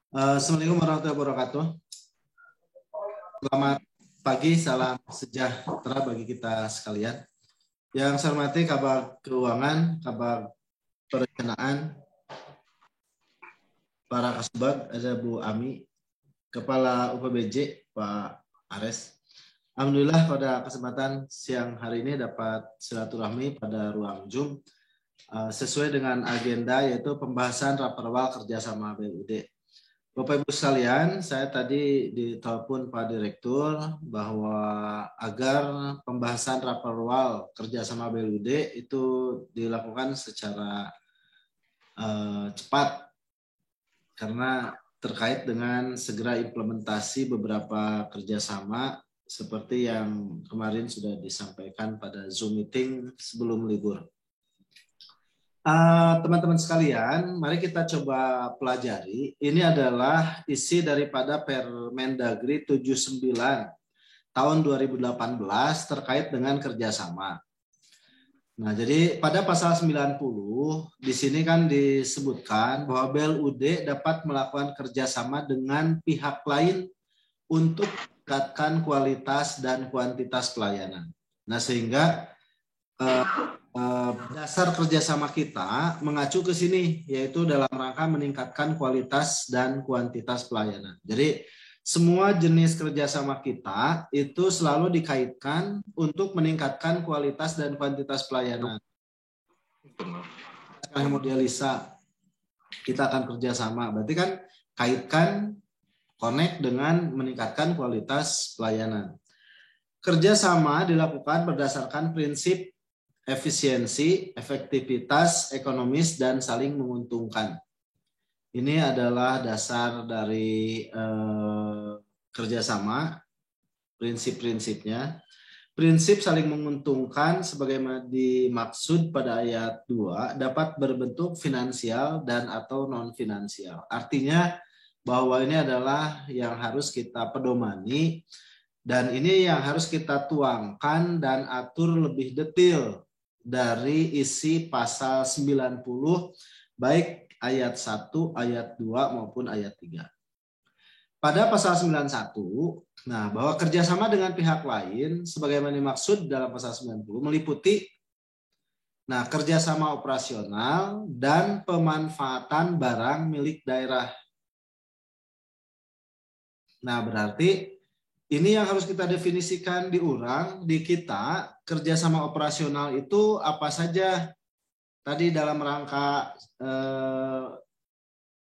Assalamualaikum warahmatullahi wabarakatuh. Selamat pagi, salam sejahtera bagi kita sekalian. Yang saya hormati kabar keuangan, kabar perencanaan, para kasubag, ada Bu Ami, Kepala UPBJ, Pak Ares. Alhamdulillah pada kesempatan siang hari ini dapat silaturahmi pada ruang Zoom sesuai dengan agenda yaitu pembahasan raperwal kerjasama BUD. Bapak Ibu sekalian, saya tadi ditelepon Pak Direktur bahwa agar pembahasan raperwal kerjasama BUD itu dilakukan secara cepat karena terkait dengan segera implementasi beberapa kerjasama seperti yang kemarin sudah disampaikan pada Zoom meeting sebelum libur. Teman-teman sekalian, mari kita coba pelajari. Ini adalah isi daripada Permendagri 79 tahun 2018 terkait dengan kerjasama. Nah, jadi pada pasal 90 di sini kan disebutkan bahwa BLUD dapat melakukan kerjasama dengan pihak lain untuk meningkatkan kualitas dan kuantitas pelayanan. Nah, sehingga dasar kerjasama kita mengacu ke sini, yaitu dalam rangka meningkatkan kualitas dan kuantitas pelayanan. Jadi semua jenis kerjasama kita itu selalu dikaitkan untuk meningkatkan kualitas dan kuantitas pelayanan. Hemodialisa kita akan kerjasama, berarti kan kaitkan connect dengan meningkatkan kualitas pelayanan. Kerjasama dilakukan berdasarkan prinsip efisiensi, efektivitas, ekonomis, dan saling menguntungkan. Ini adalah dasar dari kerjasama, prinsip-prinsipnya. Prinsip saling menguntungkan sebagaimana dimaksud pada ayat 2 dapat berbentuk finansial dan atau non-finansial. Artinya bahwa ini adalah yang harus kita pedomani dan ini yang harus kita tuangkan dan atur lebih detail dari isi pasal 90 baik ayat 1, ayat 2 maupun ayat 3. Pada pasal 91, nah bahwa kerjasama dengan pihak lain sebagaimana dimaksud dalam pasal 90 meliputi kerjasama operasional dan pemanfaatan barang milik daerah. Nah, berarti ini yang harus kita definisikan diurang di kita, kerjasama operasional itu apa saja. Tadi dalam rangka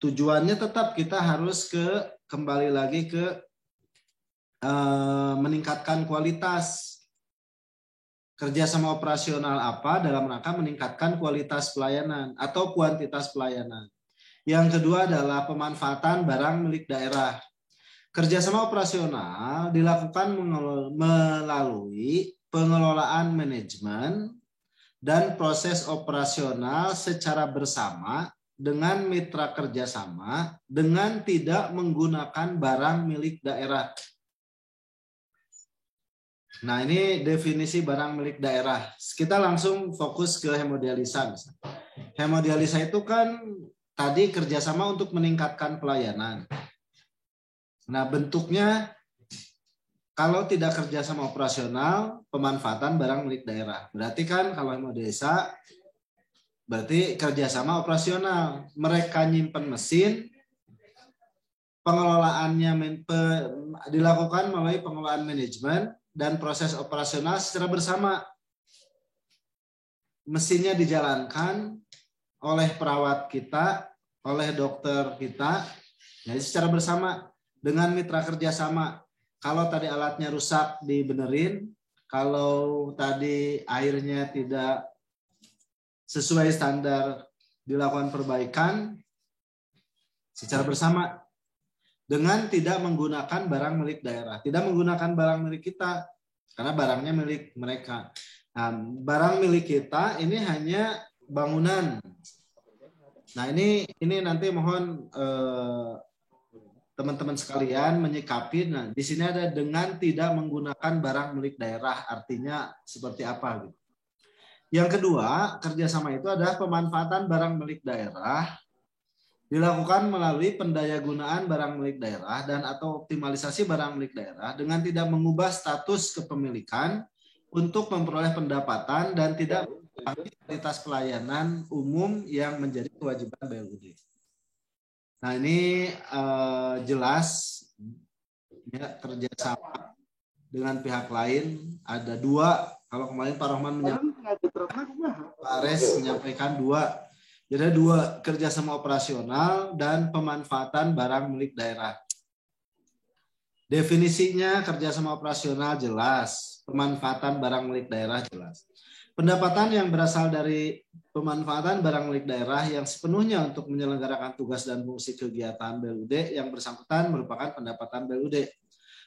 tujuannya tetap kita harus kembali lagi ke meningkatkan kualitas. Kerjasama operasional apa dalam rangka meningkatkan kualitas pelayanan atau kuantitas pelayanan. Yang kedua adalah pemanfaatan barang milik daerah. Kerjasama operasional dilakukan melalui pengelolaan manajemen dan proses operasional secara bersama dengan mitra kerjasama dengan tidak menggunakan barang milik daerah. Nah, ini definisi barang milik daerah. Kita langsung fokus ke hemodialisa. Hemodialisa itu kan tadi kerjasama untuk meningkatkan pelayanan. Nah, bentuknya kalau tidak kerjasama operasional, pemanfaatan barang milik daerah. Berarti kan kalau hemodialisa, berarti kerjasama operasional. Mereka nyimpen mesin, pengelolaannya dilakukan melalui pengelolaan manajemen dan proses operasional secara bersama. Mesinnya dijalankan oleh perawat kita, oleh dokter kita, jadi secara bersama dengan mitra kerjasama. Kalau tadi alatnya rusak dibenerin, kalau tadi airnya tidak sesuai standar dilakukan perbaikan secara bersama dengan tidak menggunakan barang milik daerah, tidak menggunakan barang milik kita karena barangnya milik mereka. Nah, barang milik kita ini hanya bangunan. Nah, ini nanti mohon teman-teman sekalian menyikapi. Nah, di sini ada dengan tidak menggunakan barang milik daerah, artinya seperti apa gitu. Yang kedua, kerjasama itu adalah pemanfaatan barang milik daerah dilakukan melalui pendayagunaan barang milik daerah dan atau optimalisasi barang milik daerah dengan tidak mengubah status kepemilikan untuk memperoleh pendapatan dan tidak mengurangi kualitas pelayanan umum yang menjadi kewajiban BLUD. Nah ini jelas ya, kerjasama dengan pihak lain ada dua. Kalau kemarin Pak Rohman Pak Ares menyampaikan dua. Jadi dua, kerjasama operasional dan pemanfaatan barang milik daerah. Definisinya kerjasama operasional jelas, pemanfaatan barang milik daerah jelas. Pendapatan yang berasal dari pemanfaatan barang milik daerah yang sepenuhnya untuk menyelenggarakan tugas dan fungsi kegiatan BLUD yang bersangkutan merupakan pendapatan BLUD.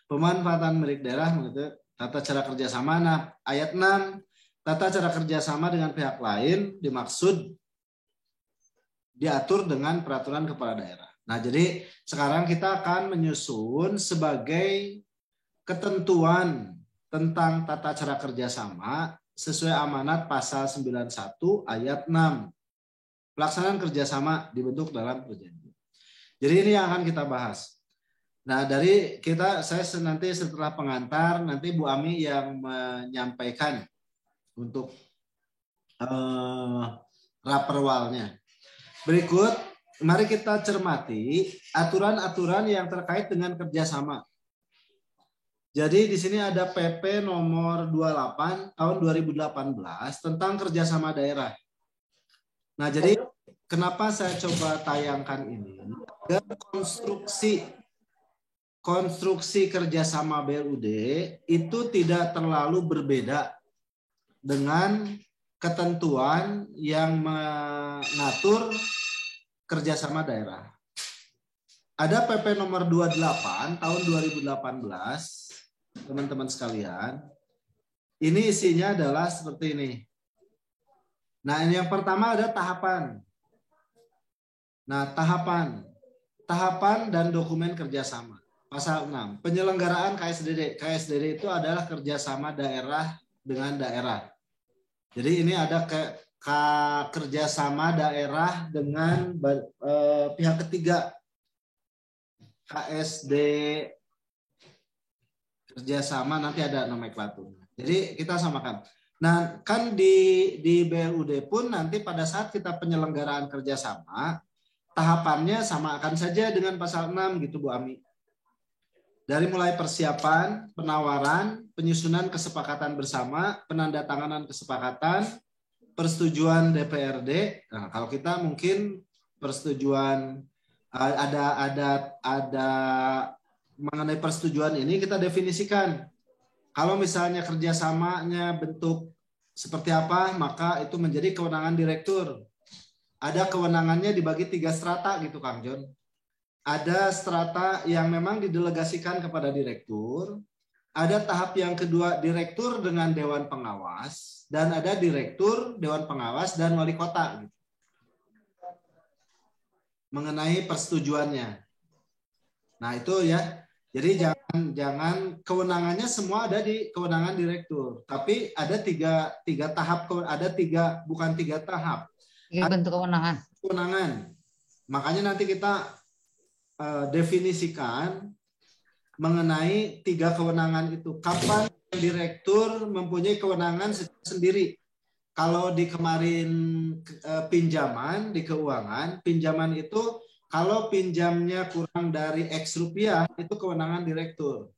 Pemanfaatan milik daerah menurut tata cara kerjasama. Nah, ayat 6, tata cara kerjasama dengan pihak lain dimaksud diatur dengan peraturan kepala daerah. Nah, jadi sekarang kita akan menyusun sebagai ketentuan tentang tata cara kerjasama sesuai amanat pasal 91 ayat 6. Pelaksanaan kerjasama dibentuk dalam perjanjian. Jadi ini yang akan kita bahas. Nah, dari kita, saya nanti setelah pengantar, nanti Bu Ami yang menyampaikan untuk raperwalnya. Berikut, mari kita cermati aturan-aturan yang terkait dengan kerjasama. Jadi di sini ada PP nomor 28 tahun 2018 tentang kerjasama daerah. Nah, jadi kenapa saya coba tayangkan ini? Agar konstruksi kerjasama BLUD itu tidak terlalu berbeda dengan ketentuan yang mengatur kerjasama daerah. Ada PP nomor 28 tahun 2018, teman-teman sekalian. Ini isinya adalah seperti ini. Nah, yang pertama ada tahapan. Nah, tahapan dan dokumen kerjasama. Pasal 6, penyelenggaraan KSDD. KSDD itu adalah kerjasama daerah dengan daerah. Jadi ini ada kerjasama daerah dengan pihak ketiga. KSD kerjasama nanti ada nomenklaturnya. Jadi kita samakan. Nah, kan di BLUD pun nanti pada saat kita penyelenggaraan kerjasama, tahapannya sama akan saja dengan pasal 6 gitu Bu Ami. Dari mulai persiapan, penawaran, penyusunan kesepakatan bersama, penandatanganan kesepakatan, persetujuan DPRD. Nah, kalau kita mungkin persetujuan ada mengenai persetujuan ini kita definisikan. Kalau misalnya kerjasamanya bentuk seperti apa, maka itu menjadi kewenangan direktur. Ada kewenangannya dibagi 3 strata gitu Kang John. Ada strata yang memang didelegasikan kepada direktur, ada tahap yang kedua direktur dengan dewan pengawas, dan ada direktur, dewan pengawas, dan wali kota. Mengenai persetujuannya. Nah itu ya, jadi jangan kewenangannya semua ada di kewenangan direktur, tapi ada tiga tahap, bukan tiga tahap. Tiga bentuk kewenangan. Kewenangan. Makanya nanti kita definisikan mengenai 3 kewenangan itu. Kapan direktur mempunyai kewenangan sendiri? Kalau di kemarin pinjaman di keuangan, pinjaman itu kalau pinjamnya kurang dari X rupiah itu kewenangan direktur.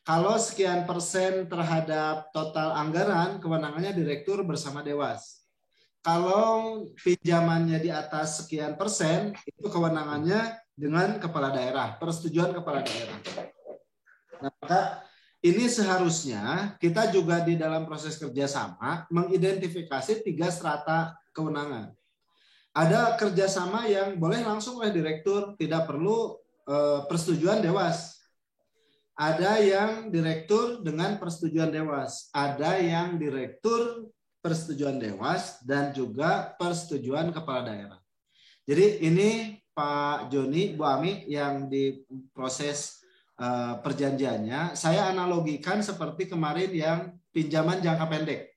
Kalau sekian persen terhadap total anggaran, kewenangannya direktur bersama Dewas. Kalau pinjamannya di atas sekian persen, itu kewenangannya dengan kepala daerah, persetujuan kepala daerah. Nah, maka ini seharusnya kita juga di dalam proses kerjasama mengidentifikasi 3 strata kewenangan. Ada kerjasama yang boleh langsung oleh direktur, tidak perlu persetujuan Dewas. Ada yang direktur dengan persetujuan Dewas. Ada yang direktur persetujuan Dewas dan juga persetujuan kepala daerah. Jadi ini Pak Joni, Bu Ami yang di proses perjanjiannya, saya analogikan seperti kemarin yang pinjaman jangka pendek.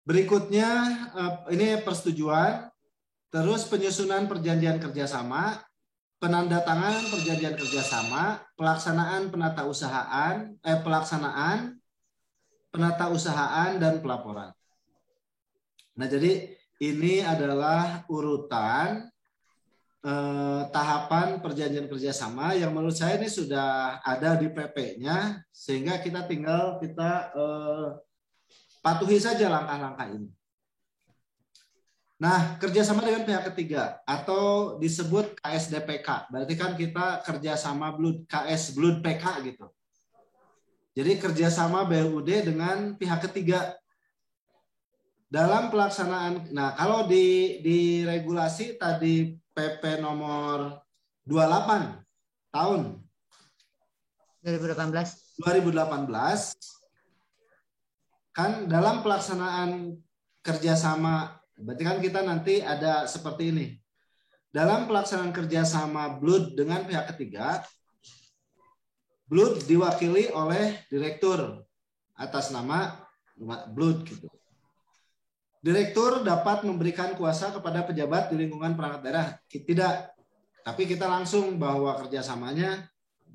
Berikutnya ini persetujuan, terus penyusunan perjanjian kerjasama, penandatanganan perjanjian kerjasama, pelaksanaan penata usahaan dan pelaporan. Nah, jadi ini adalah urutan tahapan perjanjian kerjasama yang menurut saya ini sudah ada di PP-nya, sehingga kita tinggal patuhi saja langkah-langkah ini. Nah, kerjasama dengan pihak ketiga atau disebut KSDPK, berarti kan kita kerjasama KS Blood PK gitu. Jadi kerjasama BLUD dengan pihak ketiga dalam pelaksanaan. Nah, kalau di regulasi tadi PP nomor 28 tahun 2018 kan dalam pelaksanaan kerjasama, berarti kan kita nanti ada seperti ini. Dalam pelaksanaan kerjasama Blood dengan pihak ketiga, Blood diwakili oleh direktur atas nama Blood gitu. Direktur dapat memberikan kuasa kepada pejabat di lingkungan perangkat daerah. Tidak, tapi kita langsung bahwa kerjasamanya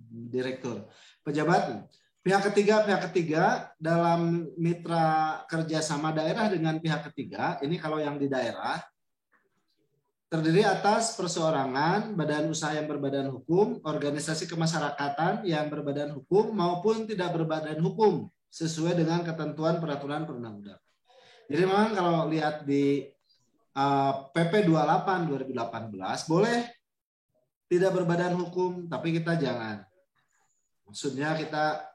direktur. Pejabat, pihak ketiga dalam mitra kerjasama daerah dengan pihak ketiga, ini kalau yang di daerah, terdiri atas perseorangan, badan usaha yang berbadan hukum, organisasi kemasyarakatan yang berbadan hukum maupun tidak berbadan hukum, sesuai dengan ketentuan peraturan perundang-undangan. Jadi memang kalau lihat di PP 28 2018 boleh tidak berbadan hukum, tapi kita jangan. Maksudnya kita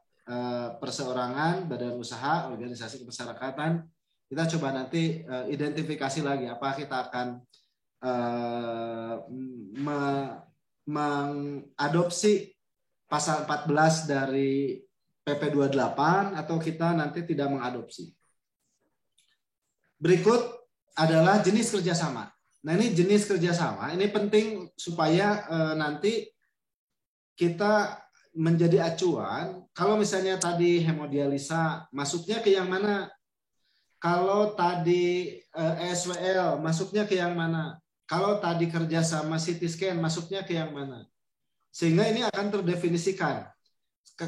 perseorangan, badan usaha, organisasi kemasyarakatan, kita coba nanti identifikasi lagi apa kita akan mengadopsi pasal 14 dari PP 28 atau kita nanti tidak mengadopsi. Berikut adalah jenis kerjasama. Nah, ini jenis kerjasama. Ini penting supaya nanti kita menjadi acuan. Kalau misalnya tadi hemodialisa masuknya ke yang mana? Kalau tadi SWL masuknya ke yang mana? Kalau tadi kerjasama CT scan masuknya ke yang mana? Sehingga ini akan terdefinisikan.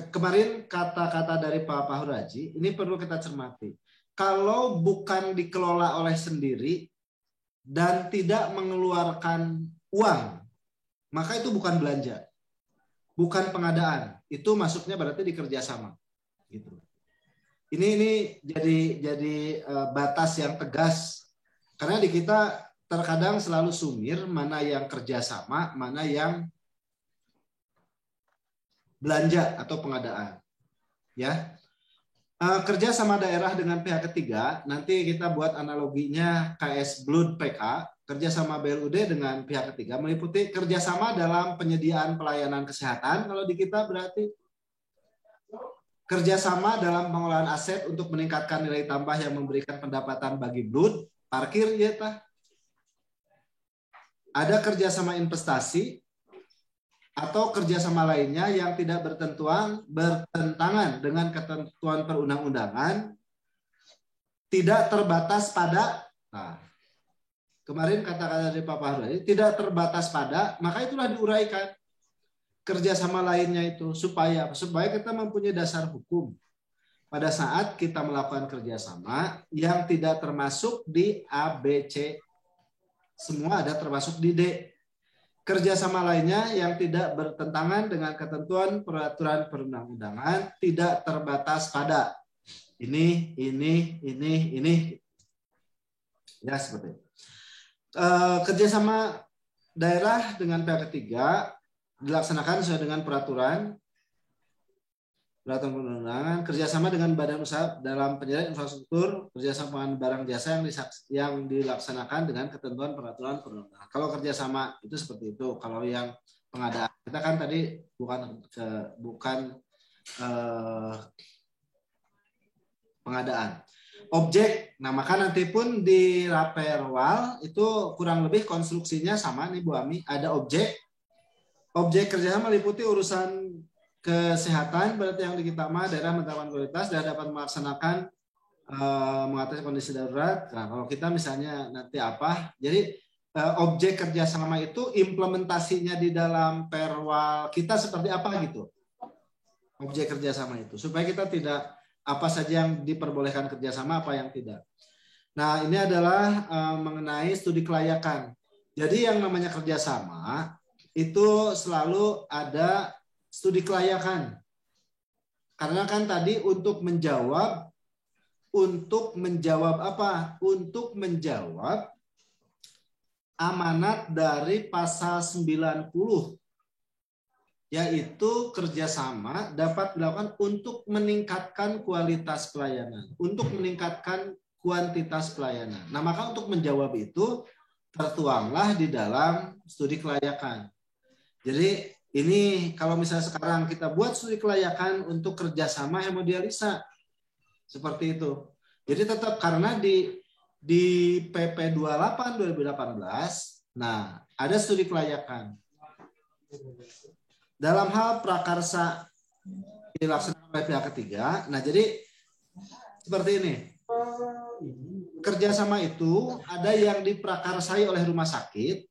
Kemarin kata-kata dari Pak Fahru Haji, ini perlu kita cermati. Kalau bukan dikelola oleh sendiri dan tidak mengeluarkan uang, maka itu bukan belanja, bukan pengadaan. Itu masuknya berarti di kerjasama. Gitu. Ini jadi batas yang tegas, karena di kita terkadang selalu sumir mana yang kerjasama, mana yang belanja atau pengadaan. Ya. Kerja sama daerah dengan pihak ketiga, nanti kita buat analoginya KS Blood PK, kerjasama BLUD dengan pihak ketiga meliputi kerjasama dalam penyediaan pelayanan kesehatan, kalau di kita berarti kerjasama dalam pengolahan aset untuk meningkatkan nilai tambah yang memberikan pendapatan bagi Blood, parkir ya tah. Ada kerjasama investasi, atau kerjasama lainnya yang tidak bertentangan dengan ketentuan perundang-undangan, tidak terbatas pada, nah, kemarin kata-kata dari Pak Fahru, tidak terbatas pada, maka itulah diuraikan kerjasama lainnya itu supaya kita mempunyai dasar hukum pada saat kita melakukan kerjasama yang tidak termasuk di A, B, C, semua ada termasuk di D. Kerjasama lainnya yang tidak bertentangan dengan ketentuan peraturan perundang-undangan, tidak terbatas pada ini. Ya, seperti itu. Kerjasama daerah dengan pihak ketiga dilaksanakan sesuai dengan peraturan perundang-undangan, kerjasama dengan badan usaha dalam penyediaan infrastruktur, kerjasama dengan barang jasa yang dilaksanakan dengan ketentuan peraturan perundang-undangan. Kalau kerjasama itu seperti itu. Kalau yang pengadaan, kita kan tadi bukan pengadaan. Objek, nah maka nanti pun di Raperwal itu kurang lebih konstruksinya sama nih Bu Ami. Ada objek kerjasama meliputi urusan kesehatan, berarti yang di kita daerah menetapkan kualitas dan dapat melaksanakan mengatasi kondisi darurat. Nah, kalau kita misalnya nanti apa? Jadi objek kerjasama itu implementasinya di dalam perwal kita seperti apa gitu? Objek kerjasama itu supaya kita tidak apa saja yang diperbolehkan kerjasama, apa yang tidak. Nah, ini adalah mengenai studi kelayakan. Jadi yang namanya kerjasama itu selalu ada studi kelayakan. Karena kan tadi untuk menjawab apa? Untuk menjawab amanat dari pasal 90, yaitu kerjasama dapat dilakukan untuk meningkatkan kualitas pelayanan, untuk meningkatkan kuantitas pelayanan. Nah, maka untuk menjawab itu tertuanglah di dalam studi kelayakan. Jadi ini kalau misalnya sekarang kita buat studi kelayakan untuk kerjasama hemodialisa, seperti itu. Jadi tetap karena di PP 28 2018, nah ada studi kelayakan. Dalam hal prakarsa dilaksanakan oleh pihak ketiga, nah jadi seperti ini. Kerjasama itu ada yang diprakarsai oleh rumah sakit,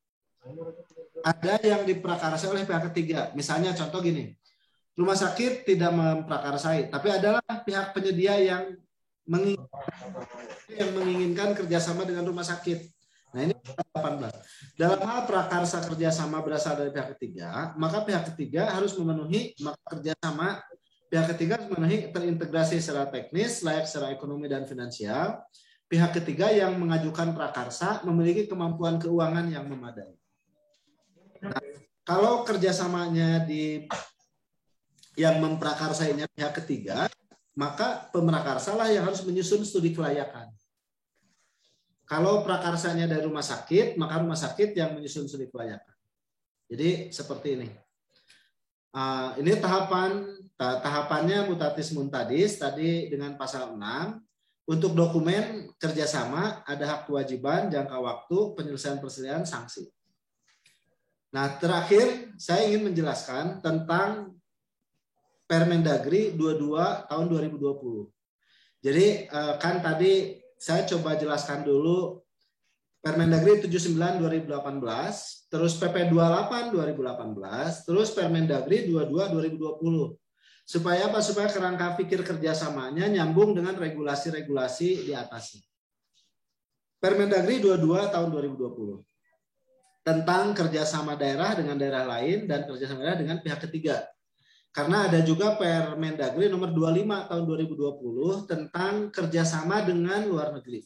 ada yang diprakarsai oleh pihak ketiga. Misalnya contoh gini, rumah sakit tidak memprakarsai, tapi adalah pihak penyedia yang menginginkan kerjasama dengan rumah sakit. Nah ini 18. Dalam hal prakarsa kerjasama berasal dari pihak ketiga, maka pihak ketiga harus memenuhi kerjasama. Pihak ketiga harus memenuhi terintegrasi secara teknis, layak secara ekonomi dan finansial. Pihak ketiga yang mengajukan prakarsa memiliki kemampuan keuangan yang memadai. Nah, kalau kerjasamanya yang memprakarsainya pihak ketiga, maka pemrakarsa lah yang harus menyusun studi kelayakan. Kalau prakarsanya dari rumah sakit, maka rumah sakit yang menyusun studi kelayakan. Jadi seperti ini. Ini tahapannya mutatis muntadis tadi dengan pasal 6. Untuk dokumen kerjasama ada hak kewajiban, jangka waktu, penyelesaian perselisihan, sanksi. Nah terakhir saya ingin menjelaskan tentang Permendagri 22 tahun 2020. Jadi kan tadi saya coba jelaskan dulu Permendagri 79 2018, terus PP 28 2018, terus Permendagri 22 2020. Supaya apa? Supaya kerangka pikir kerjasamanya nyambung dengan regulasi-regulasi di atasnya. Permendagri 22 tahun 2020 tentang kerjasama daerah dengan daerah lain dan kerjasama daerah dengan pihak ketiga. Karena ada juga Permendagri nomor 25 tahun 2020 tentang kerjasama dengan luar negeri.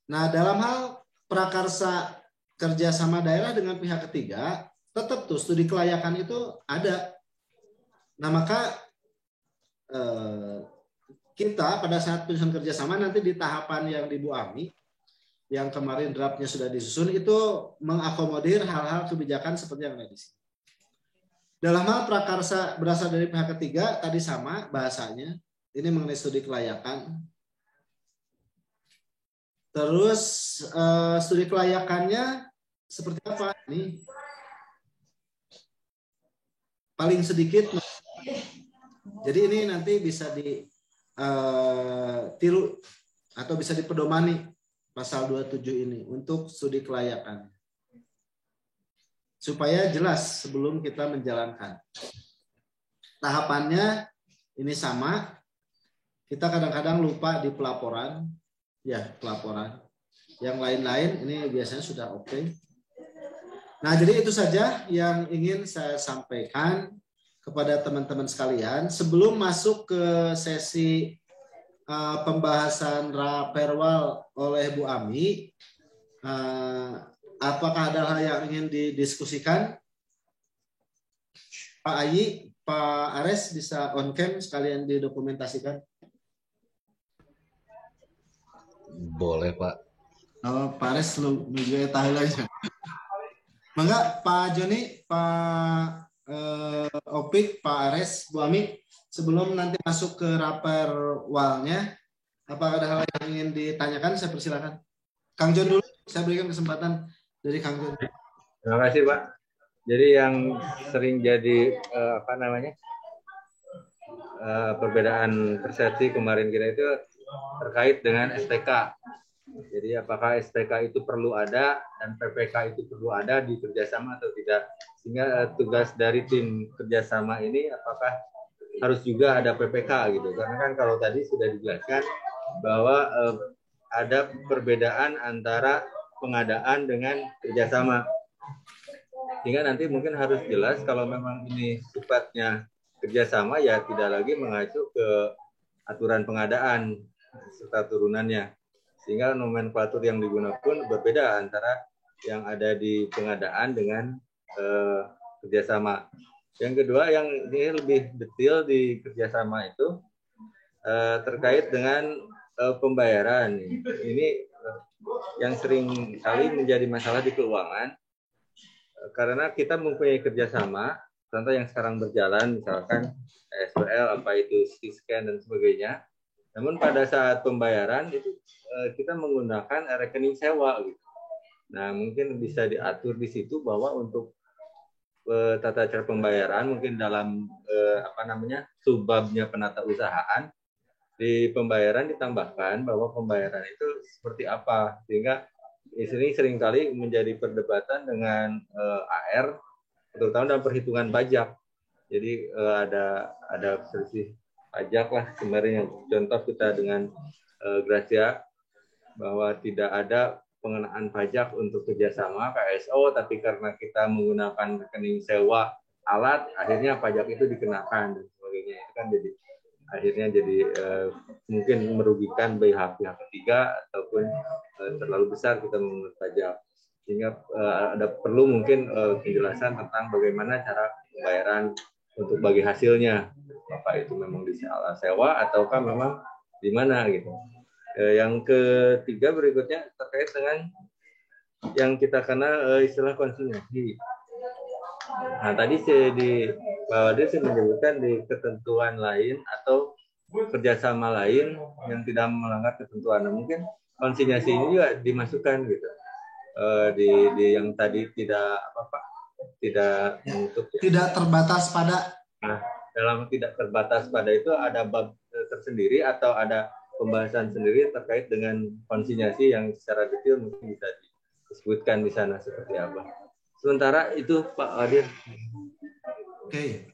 Nah, dalam hal prakarsa kerjasama daerah dengan pihak ketiga, tetap tuh studi kelayakan itu ada. Nah, maka kita pada saat penyusunan kerjasama nanti di tahapan yang di Bu Ami, yang kemarin draftnya sudah disusun, itu mengakomodir hal-hal kebijakan seperti yang ada di sini. Dalam hal prakarsa berasal dari pihak ketiga, tadi sama bahasanya. Ini mengenai studi kelayakan. Terus studi kelayakannya seperti apa? Ini paling sedikit. Jadi ini nanti bisa ditiru atau bisa dipedomani pasal 27 ini untuk studi kelayakan. Supaya jelas sebelum kita menjalankan. Tahapannya ini sama. Kita kadang-kadang lupa di pelaporan. Ya, pelaporan. Yang lain-lain ini biasanya sudah oke. Nah, jadi itu saja yang ingin saya sampaikan kepada teman-teman sekalian. Sebelum masuk ke sesi pembahasan raperwal oleh Bu Ami, apakah ada hal yang ingin didiskusikan? Pak Ayi, Pak Ares bisa on cam sekalian didokumentasikan. Boleh, Pak. Oh, Pak Ares lu juga tahu aja. Mangga Pak Joni, Pak Opik, Pak Ares, Bu Ami, sebelum nanti masuk ke raperwalnya, apakah ada hal yang ingin ditanyakan? Saya persilakan. Kang Jon dulu, saya berikan kesempatan dari Kang Jon. Terima kasih, Pak. Jadi yang sering jadi perbedaan persepsi kemarin kita itu terkait dengan STK. Jadi apakah STK itu perlu ada dan PPK itu perlu ada di kerjasama atau tidak. Sehingga tugas dari tim kerjasama ini apakah harus juga ada PPK gitu. Karena kan kalau tadi sudah dijelaskan bahwa ada perbedaan antara pengadaan dengan kerjasama. Sehingga nanti mungkin harus jelas kalau memang ini sifatnya kerjasama ya tidak lagi mengacu ke aturan pengadaan serta turunannya. Sehingga nomenklatur yang digunakan pun berbeda antara yang ada di pengadaan dengan kerjasama. Yang kedua yang ini lebih detail di kerjasama itu terkait dengan pembayaran. Ini yang sering kali menjadi masalah di keuangan karena kita mempunyai kerjasama, contoh yang sekarang berjalan misalkan SBL, apa itu CT scan dan sebagainya. Namun pada saat pembayaran itu kita menggunakan rekening sewa gitu. Nah, mungkin bisa diatur di situ bahwa untuk tata cara pembayaran mungkin dalam subbabnya penata usahaan di pembayaran ditambahkan bahwa pembayaran itu seperti apa sehingga ini seringkali menjadi perdebatan dengan AR terutama dalam perhitungan pajak. Jadi ada selisih pajak lah kemarin yang contoh kita dengan Gracia bahwa tidak ada pengenaan pajak untuk kerjasama KSO, tapi karena kita menggunakan rekening sewa alat, akhirnya pajak itu dikenakan dan sebagainya. Itu kan jadi akhirnya jadi mungkin merugikan pihak ketiga ataupun terlalu besar kita mengenai pajak. Sehingga ada perlu mungkin penjelasan tentang bagaimana cara pembayaran untuk bagi hasilnya. Apa itu memang di sewa ataukah memang di mana gitu. Yang ketiga berikutnya terkait dengan yang kita kenal istilah konsinyasi. Nah, tadi Pak Wadir menyebutkan di ketentuan lain atau kerjasama lain yang tidak melanggar ketentuan. Nah, mungkin konsinyasi ini juga dimasukkan gitu. Di yang tadi tidak menutup ya. Tidak terbatas pada. Nah, dalam tidak terbatas pada itu ada bab tersendiri atau ada pembahasan sendiri terkait dengan konsinyasi yang secara detail mungkin bisa disebutkan di sana seperti apa. Sementara itu Pak Wadir. Oke.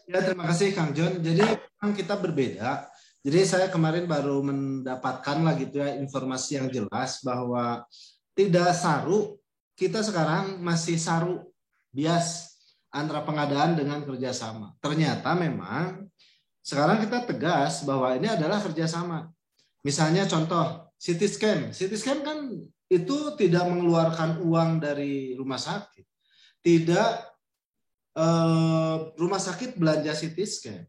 Ya, terima kasih Kang John. Jadi memang kita berbeda. Jadi saya kemarin baru mendapatkan lah gitu ya informasi yang jelas bahwa tidak saru, kita sekarang masih saru bias antara pengadaan dengan kerjasama. Ternyata memang sekarang kita tegas bahwa ini adalah kerjasama. Misalnya contoh CT scan. CT scan kan itu tidak mengeluarkan uang dari rumah sakit. Tidak rumah sakit belanja CT scan.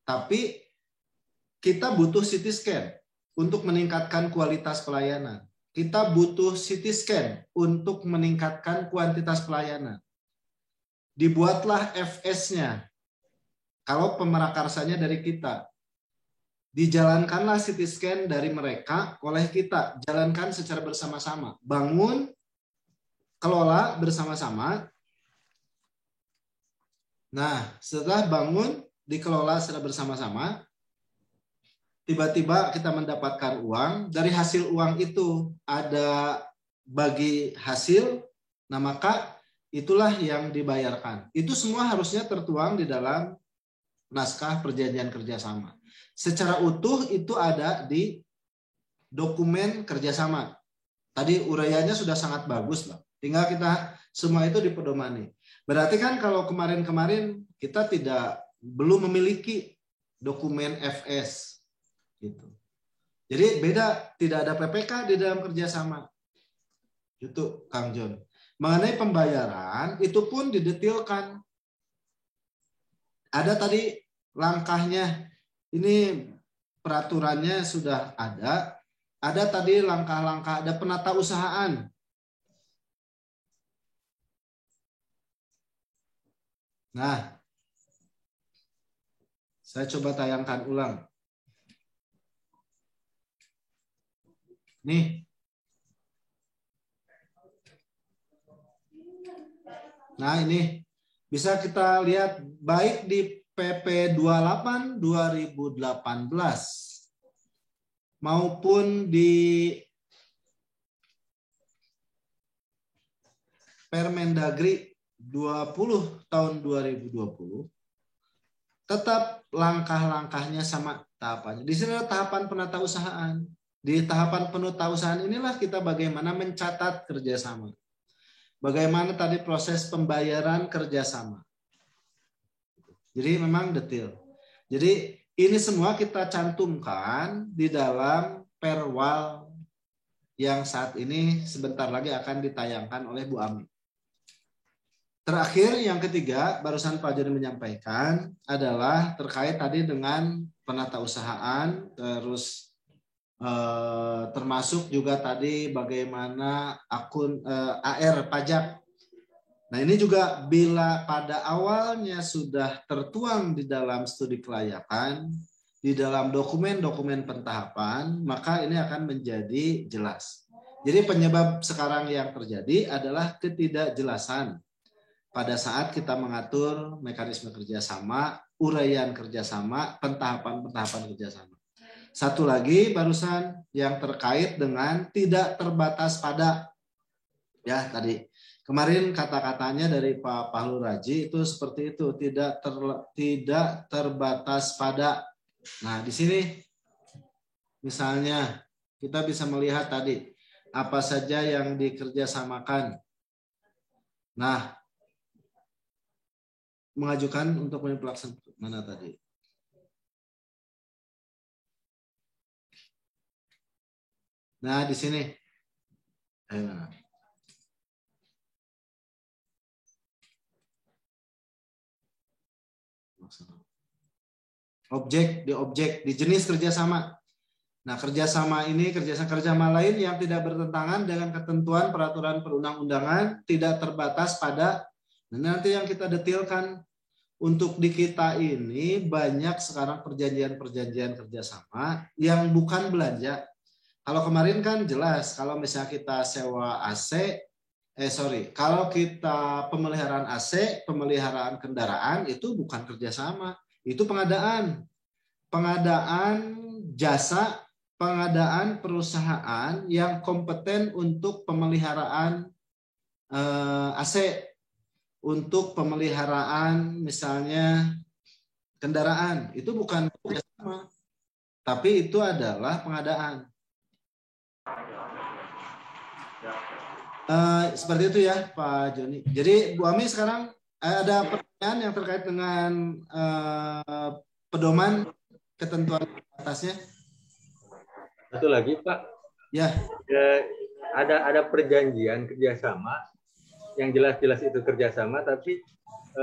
Tapi kita butuh CT scan untuk meningkatkan kualitas pelayanan. Kita butuh CT scan untuk meningkatkan kuantitas pelayanan. Dibuatlah FS-nya. Kalau pemerakarsanya dari kita. Dijalankanlah CT scan dari mereka oleh kita. Jalankan secara bersama-sama. Bangun, kelola bersama-sama. Nah, setelah bangun, dikelola secara bersama-sama, tiba-tiba kita mendapatkan uang, dari hasil uang itu ada bagi hasil, nah maka itulah yang dibayarkan. Itu semua harusnya tertuang di dalam naskah perjanjian kerjasama. Secara utuh itu ada di dokumen kerjasama. Tadi uraiannya sudah sangat bagus lah. Tinggal kita semua itu dipedomani. Berarti kan kalau kemarin-kemarin kita belum memiliki dokumen FS. Gitu. Jadi beda, tidak ada PPK di dalam kerjasama. Itu Kang John. Mengenai pembayaran itu pun didetilkan. Ada tadi langkahnya. Ini peraturannya sudah ada. Ada tadi langkah-langkah, ada penata usahaan. Nah, saya coba tayangkan ulang. Nih. Nah, ini bisa kita lihat baik di PP 28 2018 maupun di Permendagri 20 tahun 2020 tetap langkah-langkahnya sama tahapannya. Di sini ada tahapan penatausahaan. Di tahapan penatausahaan inilah kita bagaimana mencatat kerjasama. Bagaimana tadi proses pembayaran kerjasama. Jadi memang detail. Jadi ini semua kita cantumkan di dalam perwal yang saat ini sebentar lagi akan ditayangkan oleh Bu Ami. Terakhir yang ketiga, barusan Pak Joni menyampaikan adalah terkait tadi dengan penatausahaan, terus termasuk juga tadi bagaimana akun AR pajak. Nah ini juga bila pada awalnya sudah tertuang di dalam studi kelayakan, di dalam dokumen-dokumen pentahapan, maka ini akan menjadi jelas. Jadi penyebab sekarang yang terjadi adalah ketidakjelasan pada saat kita mengatur mekanisme kerjasama, uraian kerjasama, pentahapan-pentahapan kerjasama. Satu lagi barusan yang terkait dengan tidak terbatas pada, ya tadi. Kemarin kata-katanya dari Pak Pahlur Raji itu seperti itu, tidak terbatas pada. Nah, di sini misalnya kita bisa melihat tadi apa saja yang dikerjasamakan. Nah, mengajukan untuk pelaksanaan mana tadi? Nah, di sini. Objek di jenis kerjasama. Nah, kerjasama ini kerjasama lain yang tidak bertentangan dengan ketentuan peraturan perundang-undangan, tidak terbatas pada. Nah, nanti yang kita detailkan untuk di kita ini banyak sekarang perjanjian-perjanjian kerjasama yang bukan belanja. Kalau kemarin kan jelas kalau misalnya kita sewa AC, kalau kita pemeliharaan AC, pemeliharaan kendaraan itu bukan kerjasama. Itu pengadaan jasa, pengadaan perusahaan yang kompeten untuk pemeliharaan AC, untuk pemeliharaan misalnya kendaraan, itu bukan kerjasama, tapi itu adalah pengadaan. Seperti itu ya Pak Joni. Jadi Bu Ami sekarang ada pertanyaan yang terkait dengan pedoman ketentuan atasnya. Satu lagi Pak. Ya. Ada perjanjian kerjasama yang jelas-jelas itu kerjasama, tapi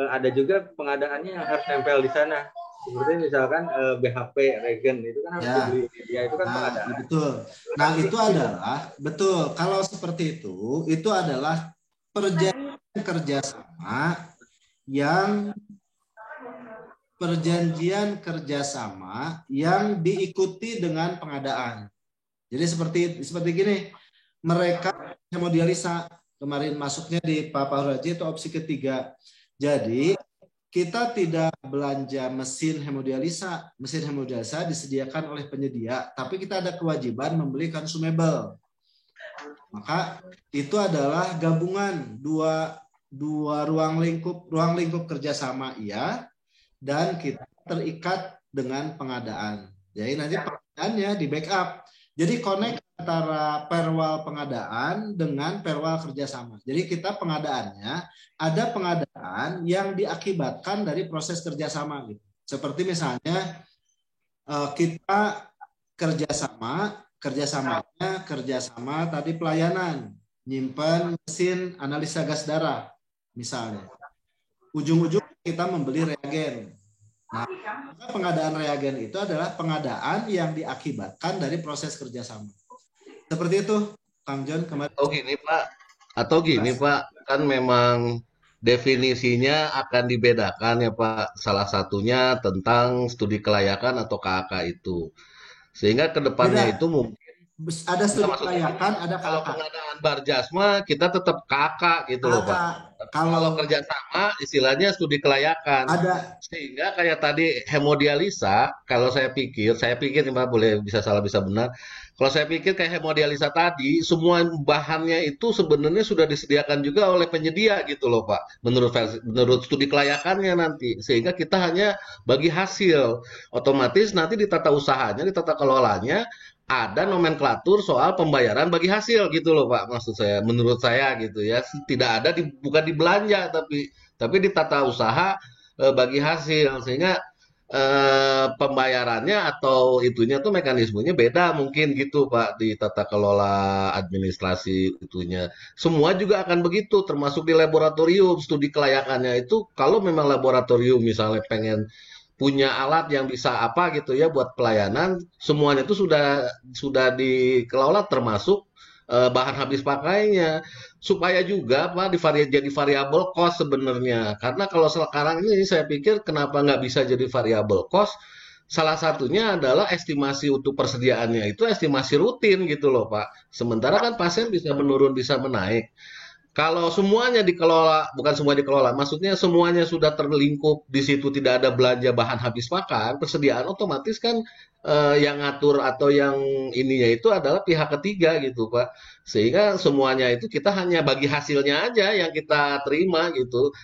ada juga pengadaannya yang harus nempel di sana. Seperti misalkan BHP, regen itu kan harus dibeli. Ya itu kan pengadaan. Betul. Nah itu adalah betul. Kalau seperti itu adalah perjanjian kerjasama yang diikuti dengan pengadaan. Jadi seperti gini, mereka hemodialisa kemarin masuknya di Pak Pahlur Raji itu opsi ketiga. Jadi kita tidak belanja mesin hemodialisa. Mesin hemodialisa disediakan oleh penyedia, tapi kita ada kewajiban membeli consumable. Maka itu adalah gabungan dua ruang lingkup kerjasama iya, dan kita terikat dengan pengadaan. Jadi nanti pengadaannya di backup. Jadi connect antara perwal pengadaan dengan perwal kerjasama. Jadi kita pengadaannya ada pengadaan yang diakibatkan dari proses kerjasama. Gitu. Seperti misalnya kita kerjasama tadi pelayanan, nyimpan mesin analisa gas darah misalnya. Ujung-ujung kita membeli reagen. Nah, pengadaan reagen itu adalah pengadaan yang diakibatkan dari proses kerjasama. Seperti itu, Kang John kemarin. Gini Pak, kan memang definisinya akan dibedakan ya Pak. Salah satunya tentang studi kelayakan atau KAK itu. Sehingga kedepannya itu Ada Nggak, studi maksudnya gini, kelayakan, ada kalau KK. pengadaan barjasma kita tetap kakak gitu loh Pak. KK Tapi kalau kalau kerjasama istilahnya studi kelayakan. ada Sehingga kayak tadi hemodialisa, kalau saya pikir nih Pak, boleh bisa salah bisa benar. Kalau saya pikir kayak hemodialisa tadi, semua bahannya itu sebenarnya sudah disediakan juga oleh penyedia gitu loh Pak. Menurut studi kelayakannya nanti, sehingga kita hanya bagi hasil. Otomatis nanti di tata usahanya, di tata kelolanya ada nomenklatur soal pembayaran bagi hasil gitu loh Pak, maksud saya menurut saya gitu ya, tidak ada bukan di belanja tapi di tata usaha bagi hasil, sehingga pembayarannya atau itunya tuh mekanismenya beda mungkin gitu Pak, di tata kelola administrasi itunya semua juga akan begitu, termasuk di laboratorium studi kelayakannya itu. Kalau memang laboratorium misalnya pengen punya alat yang bisa apa gitu ya buat pelayanan, semuanya itu sudah dikelola, termasuk bahan habis pakainya, supaya juga Pak jadi variabel cost sebenarnya. Karena kalau sekarang ini saya pikir kenapa nggak bisa jadi variabel cost, salah satunya adalah estimasi untuk persediaannya itu estimasi rutin gitu loh Pak. Sementara kan pasien bisa menurun bisa menaik. Kalau semuanya dikelola, bukan semua dikelola, maksudnya semuanya sudah terlingkup di situ, tidak ada belanja bahan habis makan, persediaan otomatis kan yang ngatur atau yang ininya itu adalah pihak ketiga gitu, Pak. Sehingga semuanya itu kita hanya bagi hasilnya aja yang kita terima gitu.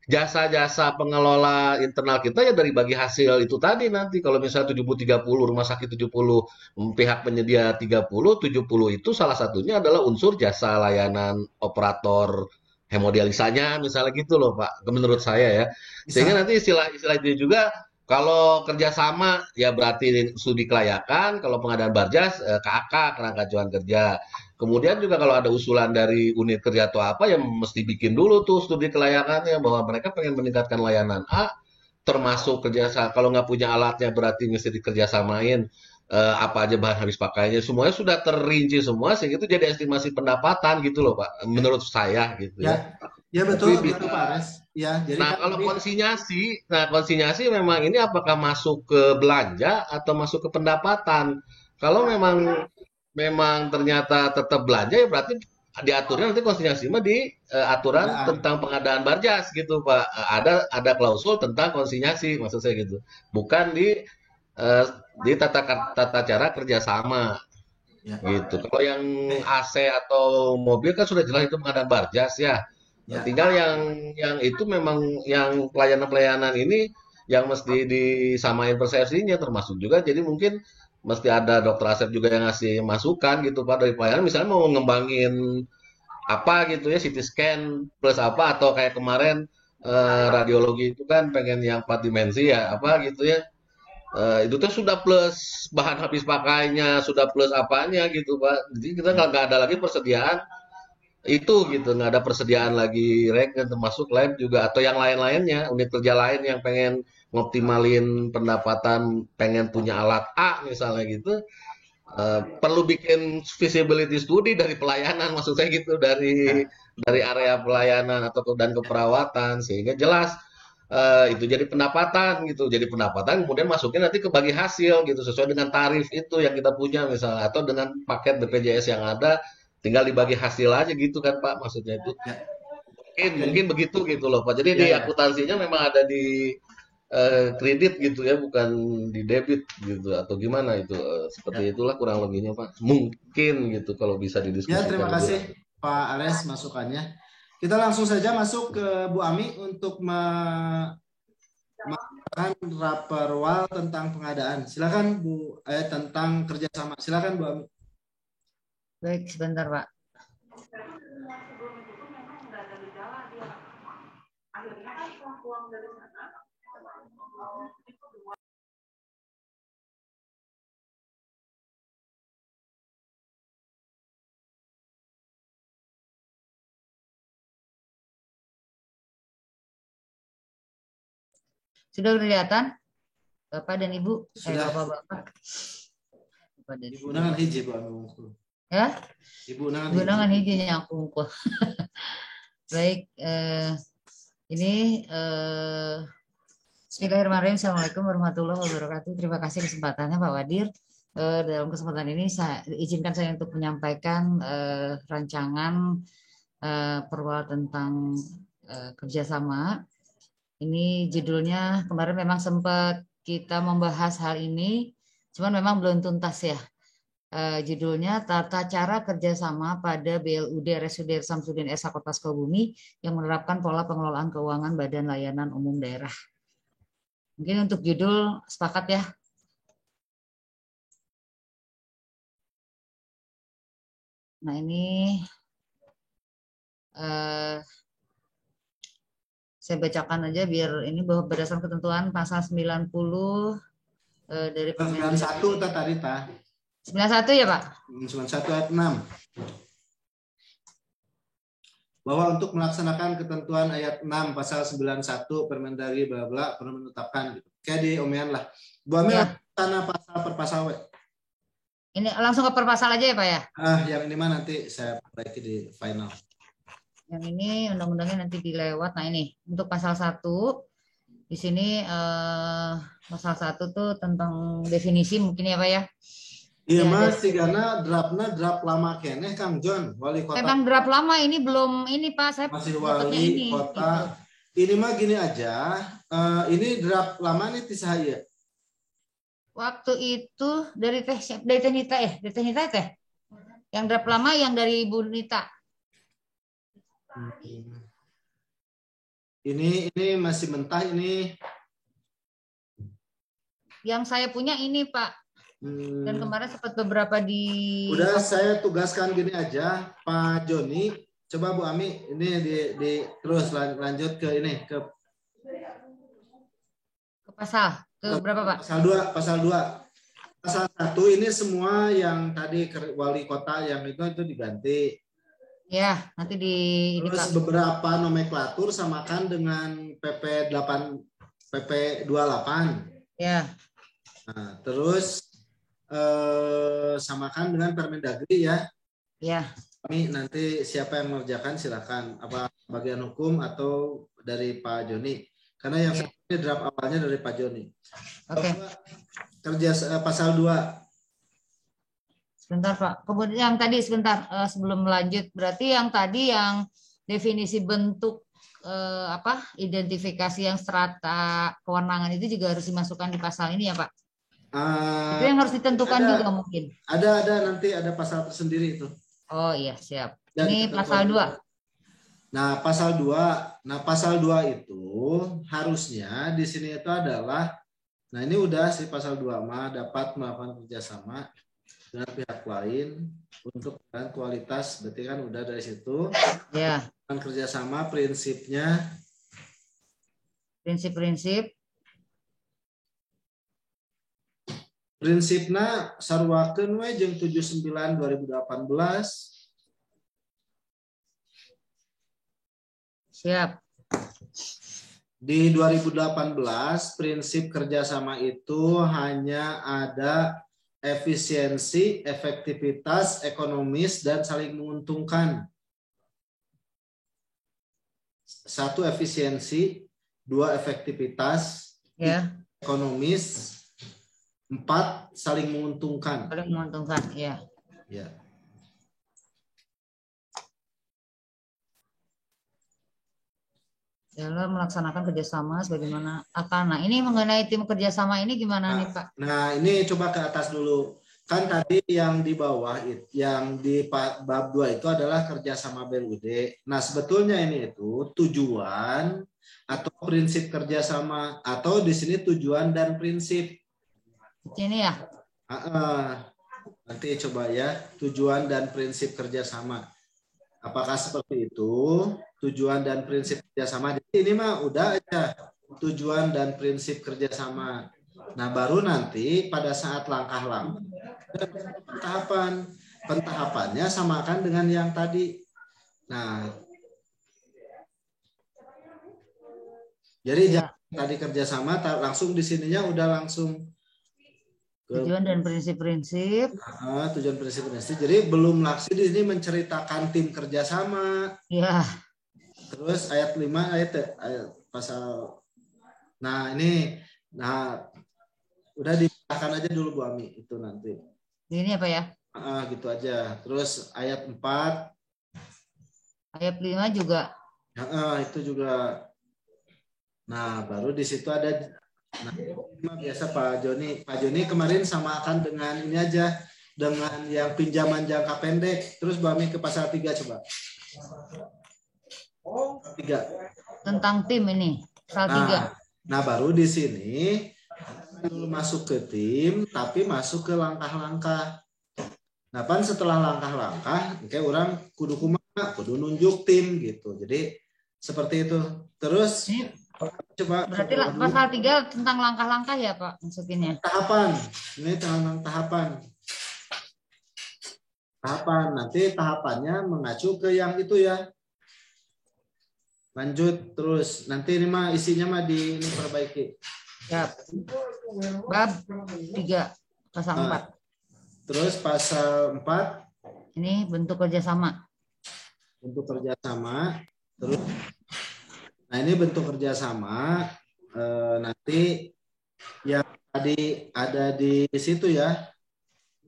Jasa-jasa pengelola internal kita ya dari bagi hasil itu tadi, nanti kalau misalnya 70-30 rumah sakit 70, pihak penyedia 30, 70 itu salah satunya adalah unsur jasa layanan operator hemodialisanya misalnya gitu loh Pak, menurut saya ya. Sehingga bisa nanti istilah-istilah itu juga, kalau kerjasama ya berarti studi kelayakan, kalau pengadaan barjas KAK, kerangka acuan kerja. Kemudian juga kalau ada usulan dari unit kerja atau apa, yang mesti bikin dulu tuh studi kelayakannya, bahwa mereka pengen meningkatkan layanan A, termasuk kerjasama. Kalau nggak punya alatnya berarti mesti dikerjasamain apa aja bahan habis pakainya. Semuanya sudah terinci semua, sehingga itu jadi estimasi pendapatan gitu loh Pak. Menurut saya gitu ya ya. ya Tapi betul betul Pak Ares. Ya, jadi nah kan kalau tadi konsinyasi memang ini apakah masuk ke belanja atau masuk ke pendapatan? Kalau memang ternyata tetap belanja ya berarti diaturnya nanti konsinyasi mah di aturan pengadaan. tentang pengadaan barjas gitu Pak. Ada klausul tentang konsinyasi, maksud saya gitu. Bukan eh, di tata cara kerjasama Ya, gitu. Kalau yang oke. AC atau mobil kan sudah jelas itu pengadaan barjas ya. Ya, Tinggal yang itu memang yang pelayanan-pelayanan ini yang mesti disamain persepsinya, termasuk juga jadi mungkin mesti ada dokter Asep juga yang ngasih masukan gitu Pak dari pelayanan, misalnya mau ngembangin apa gitu ya, CT scan plus apa, atau kayak kemarin radiologi itu kan pengen yang 4 dimensi ya apa gitu ya. Itu tuh sudah plus bahan habis pakainya, sudah plus apanya gitu Pak. Jadi kita ya, nggak ada lagi persediaan itu gitu, nggak ada persediaan lagi regen, termasuk lab juga atau yang lain-lainnya, unit kerja lain yang pengen ngoptimalin pendapatan, pengen punya alat A misalnya gitu, perlu bikin feasibility study dari pelayanan, maksud saya gitu, ya, dari area pelayanan atau dan keperawatan, sehingga jelas itu jadi pendapatan kemudian masukin nanti ke bagi hasil gitu sesuai dengan tarif itu yang kita punya misalnya, atau dengan paket BPJS yang ada tinggal dibagi hasil aja gitu kan Pak, maksudnya itu ya, mungkin oke. begitu gitu loh Pak. Jadi di Ya, ya. akuntansinya memang ada di kredit gitu ya, bukan di debit gitu atau gimana itu. Seperti Ya. itulah kurang lebihnya Pak. Mungkin gitu kalau bisa Ya, didiskusikan terima lebih kasih lanjut. Pak Ares masukannya. Kita langsung saja masuk ke Bu Ami untuk melakukan raperwal tentang pengadaan. Silakan Bu, tentang kerjasama. Silakan Bu Ami. Baik, sebentar Pak. Sudah kelihatan Bapak dan Ibu? Sudah. Bapak-bapak. Bapak dan Ibu nangan hiji Bu Ami. Ya? Ibu nangan Ibu hiji. nangan hijinya aku unggul. Baik, ini Bismillahirrahmanirrahim. Assalamualaikum warahmatullahi wabarakatuh. Terima kasih kesempatannya Pak Wadir. dalam kesempatan ini izinkan saya untuk menyampaikan rancangan perwal tentang kerjasama. Ini judulnya kemarin memang sempat kita membahas hal ini, cuman memang belum tuntas ya. Judulnya Tata Cara Kerjasama pada BLUD RSUD Samsudin SH Kota Sukabumi yang menerapkan pola pengelolaan keuangan Badan Layanan Umum Daerah. Mungkin untuk judul sepakat ya. Nah ini saya bacakan aja biar ini bahwa berdasarkan ketentuan pasal 90 dari Permendagri 91 tadi ta. 91 ya Pak? 91 ayat 6. Bahwa untuk melaksanakan ketentuan ayat 6 pasal 91 Permendagri bla bla perlu menetapkan gitu. Kayak di omean lah. Bu Amir Ya. tanah pasal per pasal we. Ini langsung ke per pasal aja ya Pak ya? Yang ini mah nanti saya perbaiki di final. Yang ini undang-undangnya nanti dilewat. Nah ini untuk pasal 1 di sini pasal 1 tuh tentang definisi mungkin ya Pak ya. Iya Ya, mas, sigana draft lama keneh Kang John, wali kota. Memang draft lama ini belum ini Pak, saya Masih dapatnya wali ini, kota. gitu. Ini mah gini aja, ini draft lama nih tisahaya. Waktu itu dari Teh Nita teh. Yang draft lama yang dari Ibu Nita. Ini masih mentah ini. Yang saya punya ini Pak. Dan kemarin sempat beberapa di. Udah saya tugaskan gini aja, Pak Joni. Coba Bu Ami, ini di terus lanjut ke ini ke Pasal ke berapa Pak? Pasal 2. Pasal 1 ini semua yang tadi wali kota yang itu diganti. Ya, nanti di ini Terus Pak. beberapa nomenklatur samakan dengan PP 28. Ya. Nah, terus samakan dengan Permendagri ya. Ya. Kami nanti siapa yang mengerjakan silakan, apa bagian hukum atau dari Pak Joni. Karena yang Ya. ini draft awalnya dari Pak Joni. Oke. Pasal 2. Sebentar Pak. Kemudian yang tadi sebentar sebelum lanjut, berarti yang tadi yang definisi bentuk identifikasi yang strata kewenangan itu juga harus dimasukkan di pasal ini ya Pak. Itu yang harus ditentukan juga mungkin. Ada nanti ada pasal tersendiri itu. Oh iya siap. Dan Ini pasal 2. Nah, pasal 2. Nah, pasal 2 itu harusnya di sini itu adalah, nah ini udah si pasal 2 mah dapat melakukan kerjasama dengan pihak lain untuk kualitas, berarti kan udah dari situ. Ya. Dan kerjasama prinsipnya. Prinsip-prinsip. Prinsipna sarwakeun we jeung 79/2018. Siap. Di 2018 prinsip kerjasama itu hanya ada efisiensi, efektivitas, ekonomis, dan saling menguntungkan. 1 efisiensi, 2 efektivitas, Ya. ekonomis, 4 saling menguntungkan. Saling menguntungkan. Ya. Ya. Dalam melaksanakan kerjasama sebagaimana akan. Nah ini mengenai tim kerjasama ini gimana nih Pak? Nah ini coba ke atas dulu. Kan tadi yang di bawah, yang di bab 2 itu adalah kerjasama BLUD. Nah sebetulnya ini itu tujuan atau prinsip kerjasama, atau di sini tujuan dan prinsip. Ini ya? Nanti coba ya, tujuan dan prinsip kerjasama. Apakah seperti itu? Tujuan dan prinsip kerjasama. Jadi ini mah udah aja tujuan dan prinsip kerjasama. Nah baru nanti pada saat langkah-langkah pentahapannya samakan dengan yang tadi. Nah jadi jangan tadi kerjasama langsung di sininya udah langsung tujuan dan prinsip-prinsip. Tujuan prinsip-prinsip. Jadi belum laksi di sini menceritakan tim kerjasama. Ya. Terus ayat 5 ayat pasal. Nah ini, nah Udah dipecahkan aja dulu Bu Ami itu nanti. Ini apa ya? Gitu aja. Terus ayat 4. Ayat 5 juga. Itu juga. Nah, baru di situ ada. Nah, biasa Pak Joni. Pak Joni kemarin samakan dengan ini aja. Dengan yang pinjaman jangka pendek. Terus Bu Ami ke pasal 3 coba. 3. Tentang tim ini. Pasal 3. Nah, baru di sini dulu masuk ke tim, tapi masuk ke langkah-langkah. Nah, pan setelah langkah-langkah, kayak orang kudu kumaha, kudu nunjuk tim gitu. Jadi seperti itu. Terus Ini, coba berarti pasal 3 tentang langkah-langkah ya Pak maksudnya? Tahapan. Ini tentang tahapan. Tahapan. Nanti tahapannya mengacu ke yang itu ya. Lanjut terus. Nanti ini mah isinya mah diperbaiki. Ya. Bab 3 pasal 4. Terus pasal 4 ini bentuk kerjasama. Bentuk kerjasama. Terus nah ini bentuk kerjasama nanti yang tadi ada di situ ya.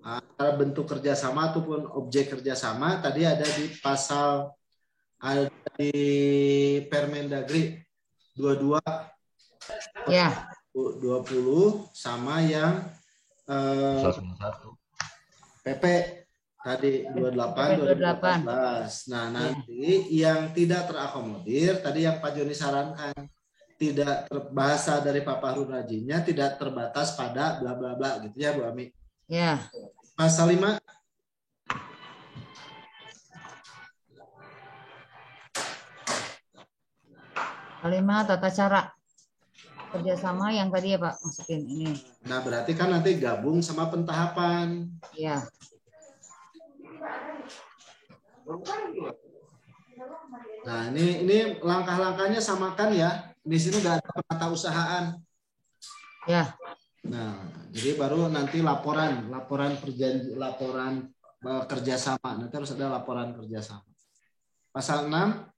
Antara bentuk kerjasama ataupun objek kerjasama tadi ada di pasal ada di Permendagri 22 ya 20 sama yang PP tadi 28 2018. Nah, nanti yang tidak terakomodir tadi yang Pak Joni sarankan tidak bahasa dari Pak Fahru Rajinya tidak terbatas pada bla bla bla gitu ya Bu Ami. Ya. Pasal 5 tata cara kerjasama yang tadi ya Pak masukin ini. Nah berarti kan nanti gabung sama pentahapan. Ya. Nah ini langkah-langkahnya samakan ya. Di sini nggak ada penata usahaan. Ya. Nah jadi baru nanti laporan kerjasama. Nanti harus ada laporan kerjasama. Pasal 6.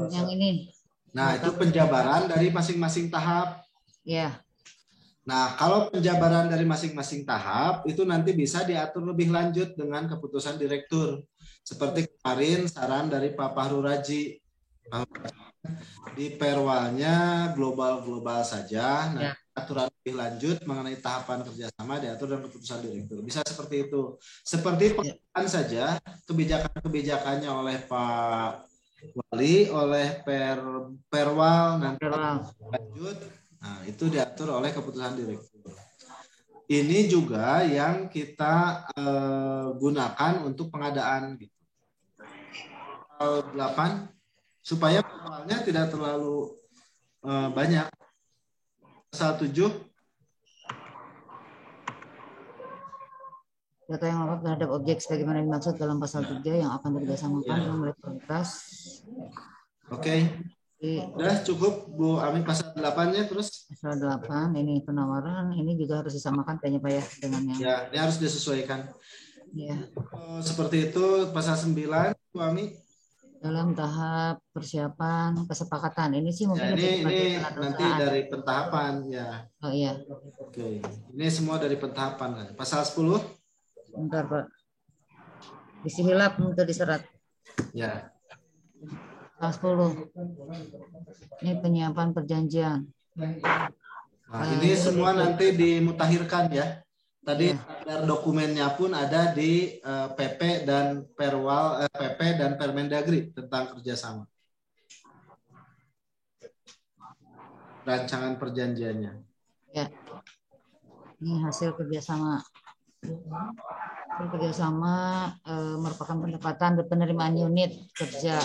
Yang ini. Nah, itu penjabaran dari masing-masing tahap. Ya. Nah, kalau penjabaran dari masing-masing tahap itu nanti bisa diatur lebih lanjut dengan keputusan direktur. Seperti kemarin saran dari Pak Fahru Raji. Di perwalnya global-global saja. Nah, aturan lebih lanjut mengenai tahapan kerjasama diatur dalam keputusan direktur. Bisa seperti itu. Seperti pengesahan saja kebijakan-kebijakannya oleh Pak Wali, oleh perwal nanti lanjut. Nah, itu diatur oleh keputusan direktur. Ini juga yang kita gunakan untuk pengadaan gitu. Pasal 8 supaya perwalnya tidak terlalu banyak. Pasal 7 data yang lengkap terhadap objek sebagaimana dimaksud dalam pasal 3 yang akan dikerjasamakan dengan prioritas. Oke. Udah cukup Bu Ami pasal 8-nya terus. Pasal 8 ini penawaran ini juga harus disamakan kayaknya Pak ya dengan yang. Ya, ini harus disesuaikan. Ya. Seperti itu pasal 9 Bu Ami. Dalam tahap persiapan kesepakatan ini sih mungkin ini nanti dari pentahapan ya. Oh iya. Oke. Ini semua dari pentahapan kan. Pasal 10. Bentar Pak. Isi hilap untuk diserat. Ya. Pasal 10. Ini penyiapan perjanjian. Nah, ini semua nanti dimutakhirkan ya. Tadi dokumennya pun ada di PP dan Perwal, PP dan Permendagri tentang kerjasama. Rancangan perjanjiannya. Ya. Ini hasil kerjasama. Kerjasama merupakan pendapatan dan penerimaan unit kerja.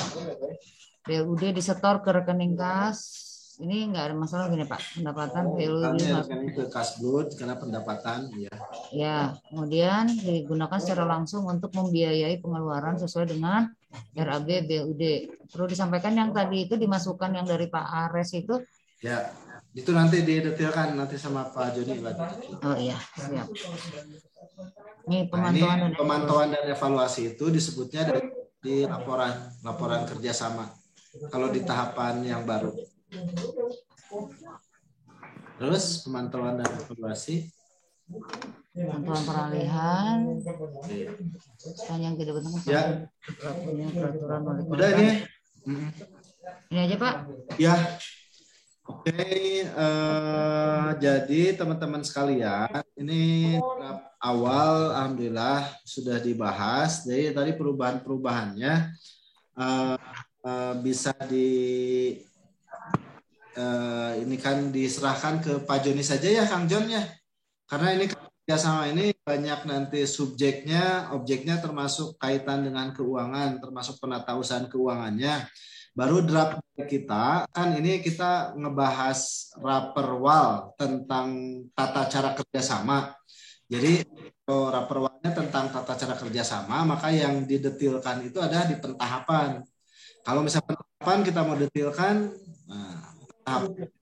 BUD disetor ke rekening kas. Ini nggak ada masalah gini Pak, pendapatan BUD ke Kasbud karena pendapatan ya. Ya, kemudian digunakan secara langsung untuk membiayai pengeluaran sesuai dengan RAB BUD. Perlu disampaikan yang tadi itu dimasukkan yang dari Pak Ares itu. Ya, itu nanti didetailkan nanti sama Pak Joni lagi. Oh iya, siap. Ini pemantauan dan evaluasi itu disebutnya di laporan kerjasama. kalau di tahapan yang baru. Terus pemantauan dan evaluasi. Pemantauan peralihan. Oke. Yang tidak benar Ya. punya peraturan wali kota. Udah ini. Ini aja Pak. Ya. Oke, jadi teman-teman sekalian, ini draft awal alhamdulillah sudah dibahas. Jadi tadi perubahan-perubahannya bisa ini kan diserahkan ke Pak Joni saja ya, Kang Jon ya. Karena ini kerjasama ini banyak nanti subjeknya, objeknya termasuk kaitan dengan keuangan, termasuk penatausahaan keuangannya. Baru draft kita, kan ini kita ngebahas raperwal tentang tata cara kerjasama. Jadi kalau raperwalnya tentang tata cara kerjasama, maka yang didetilkan itu ada di pentahapan. Kalau misalnya pentahapan kita mau detilkan,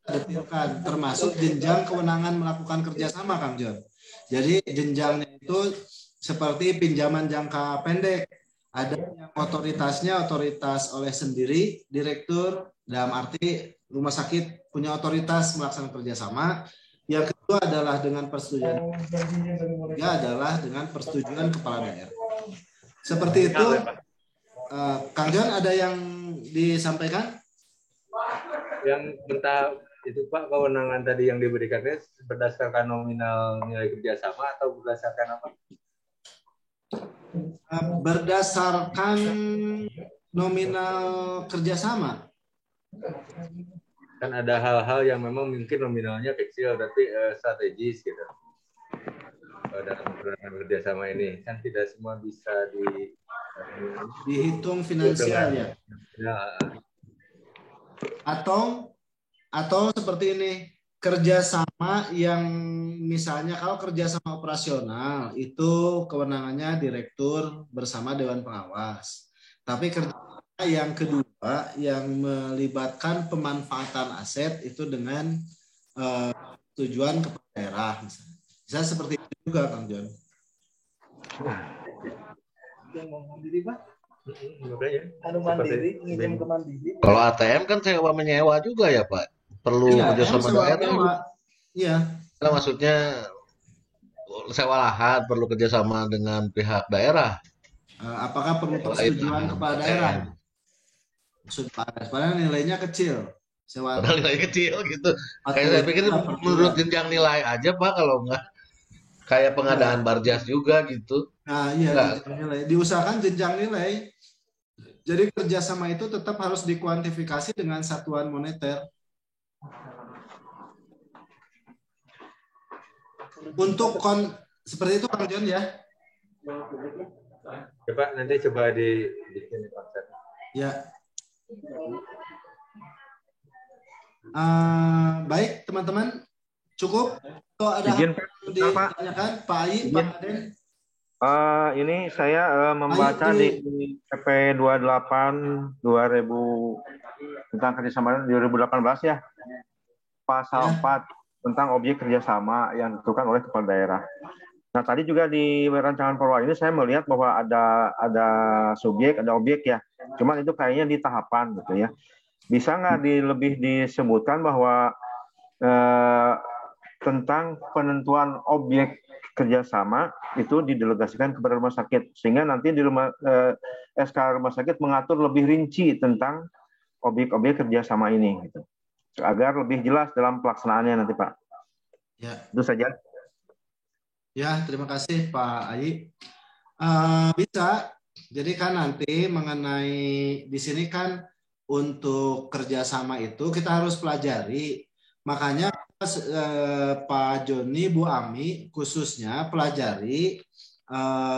detilkan termasuk jenjang kewenangan melakukan kerjasama, Kang Jon. Jadi jenjangnya itu seperti pinjaman jangka pendek. Ada yang otoritasnya otoritas oleh sendiri, direktur, dalam arti rumah sakit punya otoritas melaksanakan kerjasama. Yang kedua adalah dengan persetujuan, ketiga adalah dengan persetujuan kepala daerah. Seperti itu, Kang Jon ada yang disampaikan? Yang mentah itu Pak, kewenangan tadi yang diberikannya berdasarkan nominal nilai kerjasama atau berdasarkan apa? Berdasarkan nominal kerjasama. Kan ada hal-hal yang memang mungkin nominalnya kecil tapi strategis gitu. Dalam kerjasama ini kan tidak semua bisa dihitung finansial ya. Atau seperti ini, kerjasama yang misalnya kalau kerjasama operasional itu kewenangannya direktur bersama dewan pengawas. Tapi kerjasama yang kedua yang melibatkan pemanfaatan aset itu dengan tujuan kepala daerah misalnya. Bisa seperti itu juga, Kang Jon. Yang mau mandiri Pak? Mandiri, nginjem ke mandiri. Kalau ATM kan sewa menyewa juga ya Pak. Perlu kerjasama daerah. Iya. Nah, maksudnya sewa lahan perlu kerjasama dengan pihak daerah. Apakah perlu persetujuan kepala daerah? Padahal nilainya kecil. Padahal nilai kecil gitu. Kayak saya pikir menurut jenjang nilai aja Pak, kalau enggak kayak pengadaan barjas juga gitu. Nah iya, jenjang nilai. Diusahakan jenjang nilai. Jadi kerjasama itu tetap harus dikuantifikasi dengan satuan moneter. Untuk seperti itu Kang Jon ya. Coba nanti coba dibikin konsep. Ya. Baik teman-teman, cukup. Atau ada Izin, ditanyakan Pak Ai, Pak Aden? Ini saya membaca di PP 28 2000 tentang kerjasama 2018 ya, pasal 4 tentang objek kerjasama yang ditentukan oleh kepala daerah. Nah tadi juga di rancangan perwal ini saya melihat bahwa ada subjek, ada objek ya. Cuman itu kayaknya di tahapan gitu ya. Bisa nggak lebih disebutkan bahwa tentang penentuan objek kerjasama itu didelegasikan kepada rumah sakit sehingga nanti di SK rumah sakit mengatur lebih rinci tentang objek-objek kerjasama ini gitu. Agar lebih jelas dalam pelaksanaannya nanti Pak. Ya. Itu saja. Ya, terima kasih Pak Ai. Bisa. Jadi kan nanti mengenai di sini kan untuk kerjasama itu kita harus pelajari. Makanya Pak Joni, Bu Ami khususnya pelajari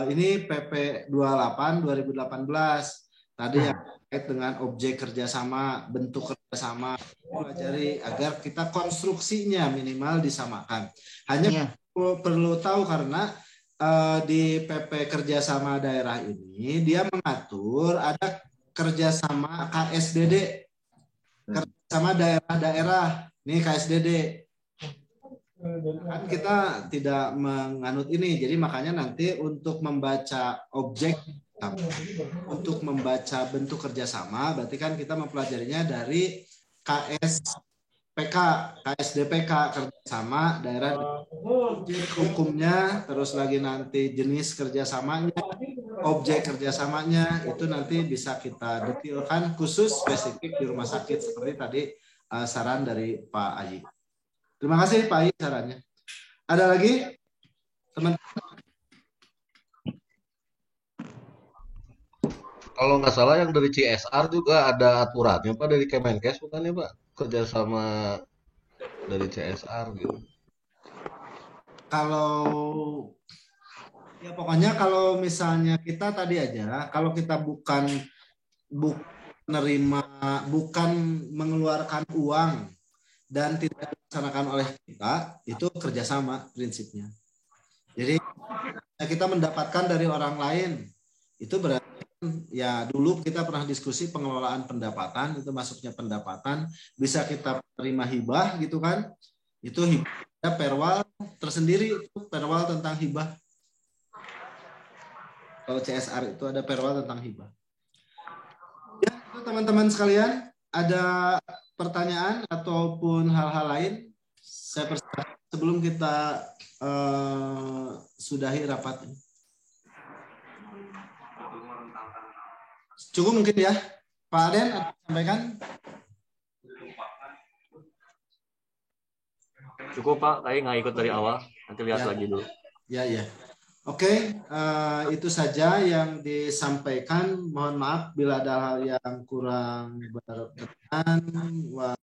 ini PP 28 2018 tadi yang terkait dengan objek kerjasama, bentuk kerjasama, pelajari agar kita konstruksinya minimal disamakan. Hanya perlu tahu karena di PP kerjasama daerah ini dia mengatur ada kerjasama KSDD, kerjasama daerah-daerah, nih KSDD. Kan kita tidak menganut ini, jadi makanya nanti untuk membaca objek Untuk membaca bentuk kerjasama, berarti kan kita mempelajarinya dari KSDPK, kerjasama daerah, hukumnya, terus lagi nanti jenis kerjasamanya, objek kerjasamanya, itu nanti bisa kita detailkan khusus spesifik di rumah sakit seperti tadi saran dari Pak Ayi. Terima kasih Pak Ayi sarannya. Ada lagi teman-teman? Kalau nggak salah yang dari CSR juga ada aturannya Pak, dari Kemenkes bukan ya Pak? Kerjasama dari CSR gitu. Kalau ya pokoknya kalau misalnya kita tadi aja, kalau kita bukan mengeluarkan uang dan tidak dilaksanakan oleh kita, itu kerjasama prinsipnya. Jadi kita mendapatkan dari orang lain, itu berarti ya dulu kita pernah diskusi pengelolaan pendapatan, itu masuknya pendapatan, bisa kita terima hibah gitu kan, itu hibah ada perwal tersendiri, itu perwal tentang hibah. Kalau CSR itu ada perwal tentang hibah. Ya, itu teman-teman sekalian, ada pertanyaan ataupun hal-hal lain? Saya persilakan sebelum kita sudahi rapat ini. Cukup mungkin ya, Pak Aden, sampaikan. Cukup Pak, saya nggak ikut dari awal, nanti lihat Ya. lagi dulu. Ya, ya. Oke, itu saja yang disampaikan. Mohon maaf bila ada hal yang kurang berkenan.